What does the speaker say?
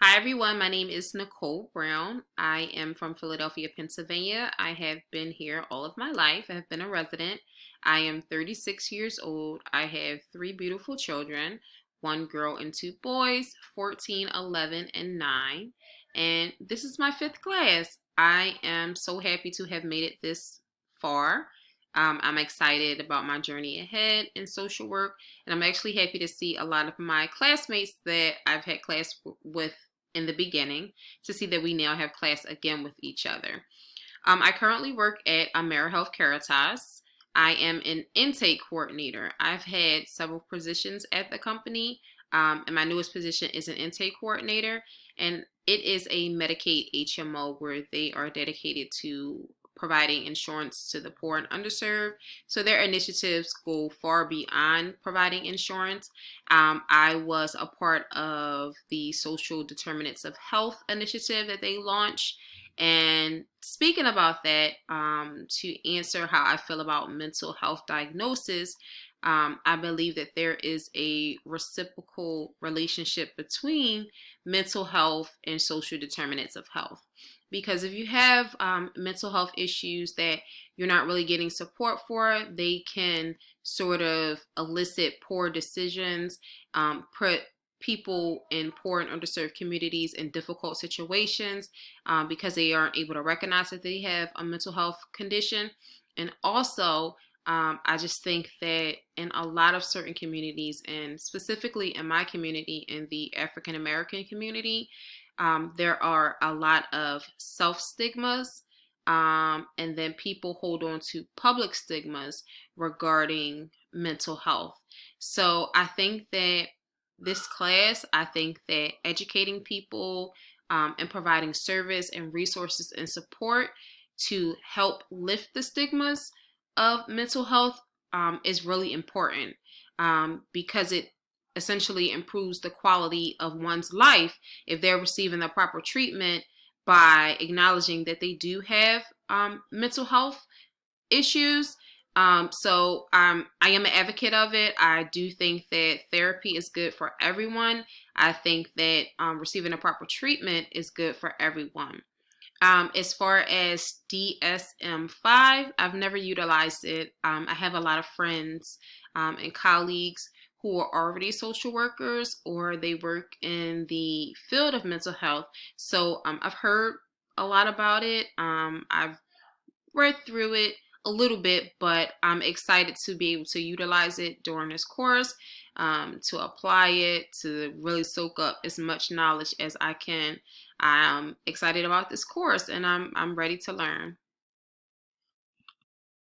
Hi everyone, my name is Nicole Brown. I am from Philadelphia, Pennsylvania. I have been here all of my life. I have been a resident. I am 36 years old. I have three beautiful children, one girl and two boys, 14, 11, and 9. And this is my fifth class. I am so happy to have made it this far. I'm excited about my journey ahead in social work, and I'm actually happy to see a lot of my classmates that I've had class with in the beginning to see that we now have class again with each other. I currently work at AmeriHealth Caritas. I am an intake coordinator. I've had several positions at the company, and my newest position is an intake coordinator, and it is a Medicaid HMO where they are dedicated to providing insurance to the poor and underserved. So their initiatives go far beyond providing insurance. I was a part of the social determinants of health initiative that they launched. And speaking about that, to answer how I feel about mental health diagnosis, I believe that there is a reciprocal relationship between mental health and social determinants of health. Because if you have mental health issues that you're not really getting support for, they can sort of elicit poor decisions, put people in poor and underserved communities in difficult situations because they aren't able to recognize that they have a mental health condition. And also, I just think that in a lot of certain communities, and specifically in my community, in the African American community, there are a lot of self stigmas, and then people hold on to public stigmas regarding mental health. So I think that this class, I think that educating people and providing service and resources and support to help lift the stigmas of mental health is really important because it essentially improves the quality of one's life if they're receiving the proper treatment by acknowledging that they do have mental health issues. I am an advocate of it. I do think that therapy is good for everyone. I think that receiving a proper treatment is good for everyone. As far as DSM-5, I've never utilized it. I have a lot of friends and colleagues who are already social workers or they work in the field of mental health. So I've heard a lot about it. I've read through it a little bit, but I'm excited to be able to utilize it during this course, to apply it, to really soak up as much knowledge as I can. I'm excited about this course and I'm ready to learn.